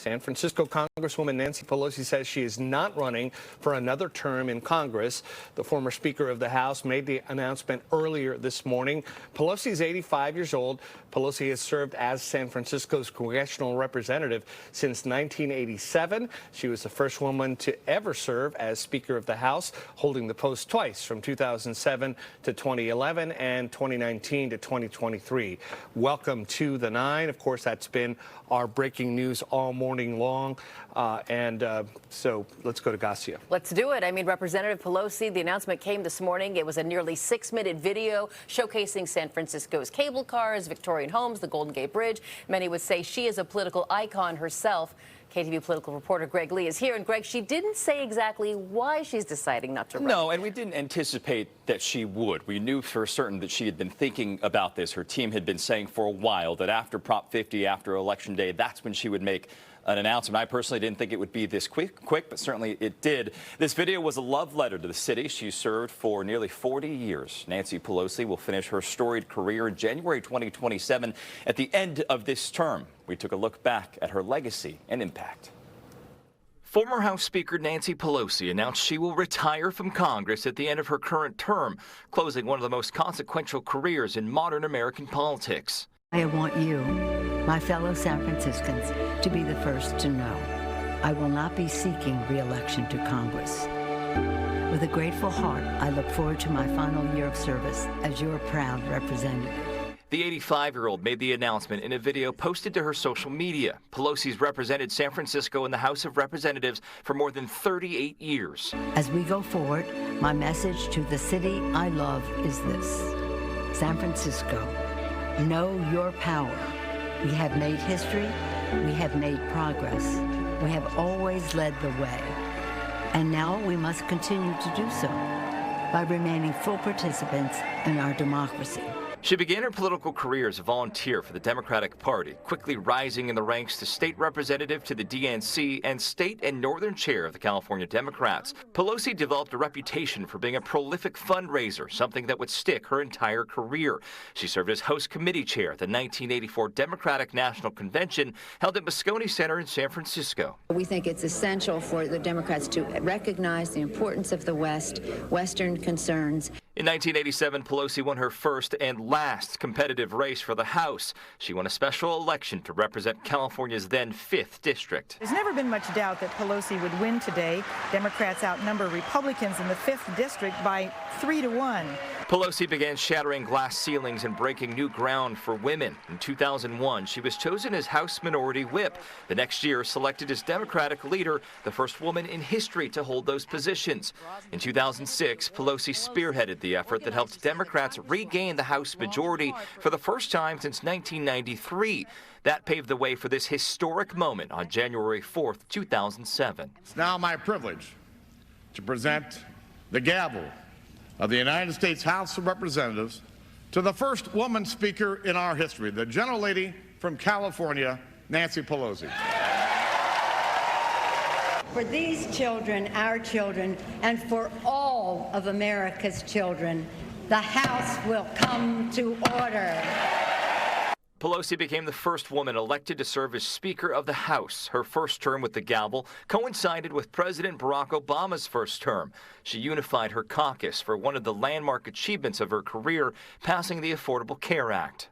San Francisco Congresswoman Nancy Pelosi says she is not running for another term in Congress. The former Speaker of the House made the announcement earlier this morning. Pelosi is 85 years old. Pelosi has served as San Francisco's congressional representative since 1987. She was the first woman to ever serve as Speaker of the House, holding the post twice from 2007 to 2011 and 2019 to 2023. Welcome to the 9. Of course, that's been our breaking news all morning long. So let's go to Garcia. Let's do it. I mean, Representative Pelosi, the announcement came this morning. It was a nearly 6-minute video showcasing San Francisco's cable cars, Victorian homes, the Golden Gate Bridge. Many would say she is a political icon herself. KTVU political reporter Greg Lee is here. And Greg, she didn't say exactly why she's deciding not to run. No, and we didn't anticipate that she would. We knew for certain that she had been thinking about this. Her team had been saying for a while that after Prop 50, after Election Day, that's when she would make an announcement. I personally didn't think it would be this quick, but certainly it did. This video was a love letter to the city. She served for nearly 40 years. Nancy Pelosi will finish her storied career in January 2027 at the end of this term. We took a look back at her legacy and impact. Former House Speaker Nancy Pelosi announced she will retire from Congress at the end of her current term, closing one of the most consequential careers in modern American politics. I want you, my fellow San Franciscans, to be the first to know. I will not be seeking re-election to Congress. With a grateful heart, I look forward to my final year of service as your proud representative. The 85-year-old made the announcement in a video posted to her social media. Pelosi's represented San Francisco in the House of Representatives for more than 38 years. As we go forward, my message to the city I love is this: San Francisco, know your power. We have made history. We have made progress. We have always led the way. And now we must continue to do so by remaining full participants in our democracy. She began her political career as a volunteer for the Democratic Party, quickly rising in the ranks to state representative to the DNC and state and northern chair of the California Democrats. Pelosi developed a reputation for being a prolific fundraiser, something that would stick her entire career. She served as House Committee Chair at the 1984 Democratic National Convention held at Moscone Center in San Francisco. We think it's essential for the Democrats to recognize the importance of the West, Western concerns. In 1987, Pelosi won her first and last competitive race for the House. She won a special election to represent California's then 5th district. There's never been much doubt that Pelosi would win today. Democrats outnumber Republicans in the 5th district by 3-1. Pelosi began shattering glass ceilings and breaking new ground for women. In 2001, she was chosen as House Minority Whip. The next year, selected as Democratic leader, the first woman in history to hold those positions. In 2006, Pelosi spearheaded the effort that helped Democrats regain the House majority for the first time since 1993. That paved the way for this historic moment on January 4th, 2007. It's now my privilege to present the gavel of the United States House of Representatives to the first woman speaker in our history, the gentlelady from California, Nancy Pelosi. For these children, our children, and for all of America's children, the House will come to order. Pelosi became the first woman elected to serve as Speaker of the House. Her first term with the gavel coincided with President Barack Obama's first term. She unified her caucus for one of the landmark achievements of her career, passing the Affordable Care Act.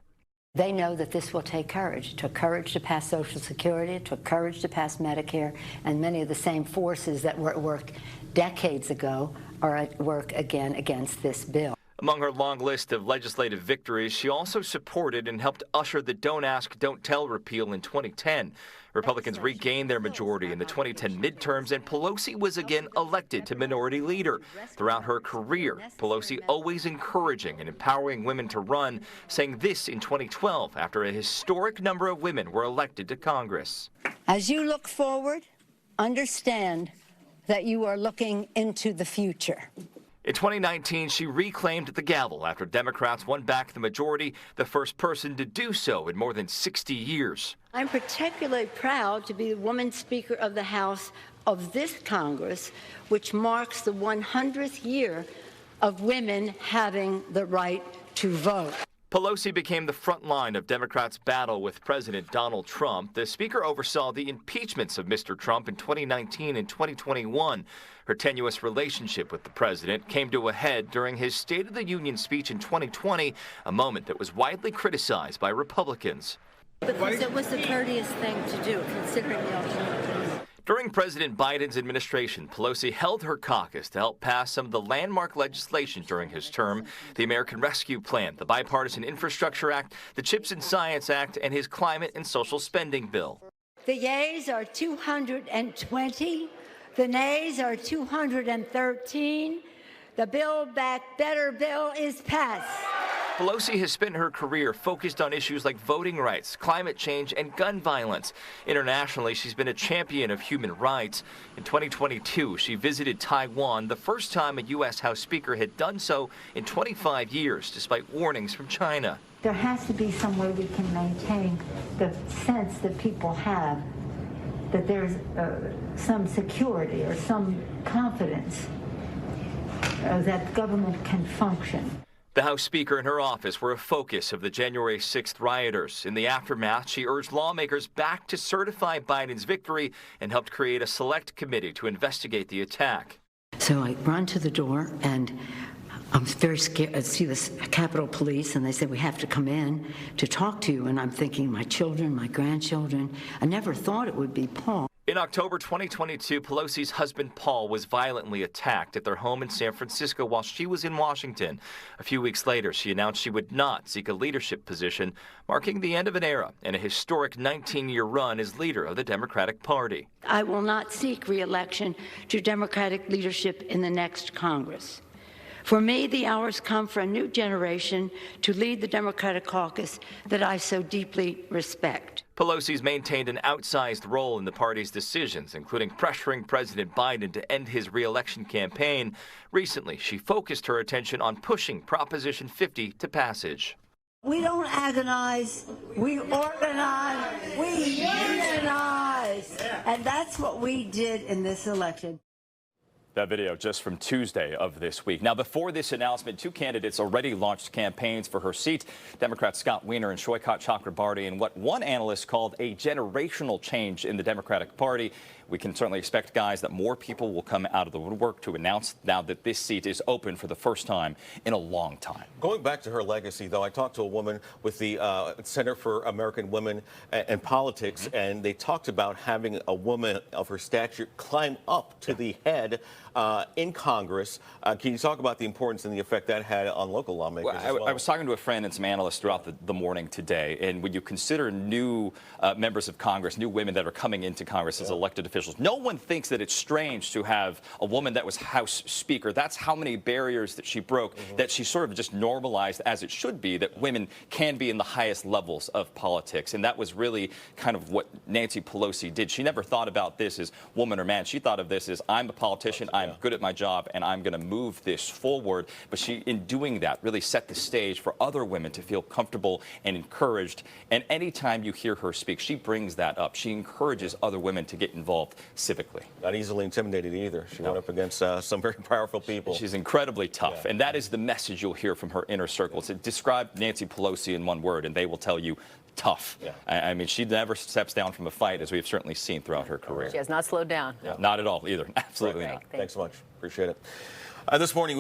They know that this will take courage. It took courage to pass Social Security. It took courage to pass Medicare. And many of the same forces that were at work decades ago are at work again against this bill. Among her long list of legislative victories, she also supported and helped usher the Don't Ask, Don't Tell repeal in 2010. Republicans regained their majority in the 2010 midterms, and Pelosi was again elected to minority leader. Throughout her career, Pelosi always encouraging and empowering women to run, saying this in 2012 after a historic number of women were elected to Congress. As you look forward, understand that you are looking into the future. In 2019, she reclaimed the gavel after Democrats won back the majority, the first person to do so in more than 60 years. I'm particularly proud to be the woman Speaker of the House of this Congress, which marks the 100th year of women having the right to vote. Pelosi became the front line of Democrats' battle with President Donald Trump. The speaker oversaw the impeachments of Mr. Trump in 2019 and 2021. Her tenuous relationship with the president came to a head during his State of the Union speech in 2020, a moment that was widely criticized by Republicans. Because it was the courteous thing to do, considering the alternatives. During President Biden's administration, Pelosi held her caucus to help pass some of the landmark legislation during his term: the American Rescue Plan, the Bipartisan Infrastructure Act, the CHIPS and Science Act, and his climate and social spending bill. The yeas are 220. The nays are 213. The Build Back Better bill is passed. Pelosi has spent her career focused on issues like voting rights, climate change, and gun violence. Internationally, she's been a champion of human rights. In 2022, she visited Taiwan, the first time a U.S. House Speaker had done so in 25 years, despite warnings from China. There has to be some way we can maintain the sense that people have that there's some security or some confidence that government can function. The House Speaker and her office were a focus of the January 6th rioters. In the aftermath, she urged lawmakers back to certify Biden's victory and helped create a select committee to investigate the attack. So I run to the door, and I'm very scared. I see this Capitol Police, and they said, "We have to come in to talk to you." And I'm thinking, my children, my grandchildren. I never thought it would be Paul. In October 2022, Pelosi's husband Paul was violently attacked at their home in San Francisco while she was in Washington. A few weeks later, she announced she would not seek a leadership position, marking the end of an era and a historic 19-year run as leader of the Democratic Party. I will not seek re-election to Democratic leadership in the next Congress. For me, the hour's come for a new generation to lead the Democratic caucus that I so deeply respect. Pelosi's maintained an outsized role in the party's decisions, including pressuring President Biden to end his re-election campaign. Recently, she focused her attention on pushing Proposition 50 to passage. We don't agonize, we organize, we unionize. And that's what we did in this election. That video just from Tuesday of this week. Now, before this announcement, two candidates already launched campaigns for her seat. Democrats Scott Wiener and Shoykot Chakrabarty in what one analyst called a generational change in the Democratic Party. We can certainly expect, guys, that more people will come out of the woodwork to announce now that this seat is open for the first time in a long time. Going back to her legacy, though, I talked to a woman with the Center for American Women and Politics, and they talked about having a woman of her stature climb up to the head in Congress. Can you talk about the importance and the effect that had on local lawmakers as well? I was talking to a friend and some analysts throughout the morning today, and when you consider new members of Congress, new women that are coming into Congress as elected officials, no one thinks that it's strange to have a woman that was House Speaker. That's how many barriers that she broke, that she sort of just normalized, as it should be, that women can be in the highest levels of politics. And that was really kind of what Nancy Pelosi did. She never thought about this as woman or man. She thought of this as, I'm a politician, I'm good at my job, and I'm going to move this forward. But she, in doing that, really set the stage for other women to feel comfortable and encouraged. And anytime you hear her speak, she brings that up. She encourages other women to get involved civically. Not easily intimidated either. She went up against some very powerful people. She's incredibly tough, and that is the message you'll hear from her inner circle. To describe Nancy Pelosi in one word, and they will tell you tough. I mean, she never steps down from a fight, as we've certainly seen throughout her career. She has not slowed down. Not at all either. Absolutely not. Thanks so much. Appreciate it. This morning,